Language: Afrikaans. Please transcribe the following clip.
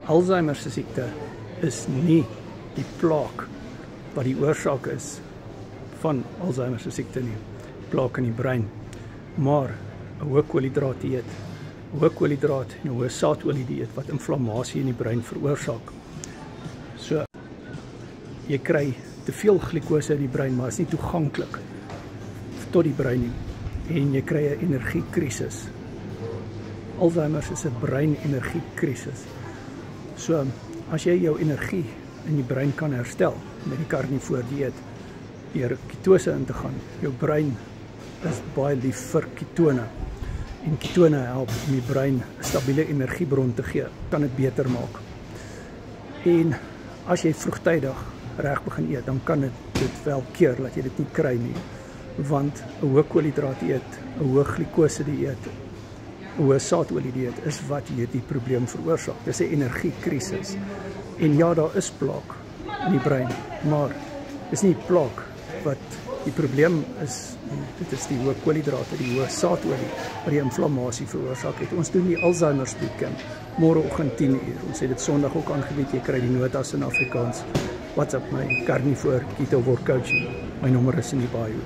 Alzheimer se siekte is nie die plaag wat die oorsaak is van Alzheimer se siekte nie, plaag in die brein, maar 'n hoë koolhidraat dieet, hoë koolhidraat en 'n hoë saadolie dieet wat inflammasie in die brein veroorsaak. So, jy kry te veel glikose in die brein, maar is nie toeganklik tot die brein nie, en jy kry 'n energiekrisis. Alzheimer is 'n brein-energiekrisis. So, as jy jou energie in die brein kan herstel met die karnivore dieet, deur ketose in te gaan, jou brein is baie lief vir ketone, en ketone help om die brein 'n stabiele energiebron te gee, kan dit beter maak. En as jy vroegtydig reg begin eet, dan kan dit wel keer dat jy dit nie kry nie, want 'n hoë koolhidraat dieet, 'n hoë glikose dieet, 'n hoë saadolie dieet is wat hierdie probleem veroorsaak. Dis 'n energiekrisis. En ja, daar is plaak in die brein, maar dis nie plaak wat die probleem is. Dit is die hoë koolhidrate, die hoë saadolie wat die inflammasie veroorsaak het. Ons doen die Alzheimer bootcamp môreoggend 10:00. Ons het dit Sondag ook aangebied. Jy kry die notas in Afrikaans. WhatsApp my Carnivore Keto Work Coaching. My nommer is in die bio.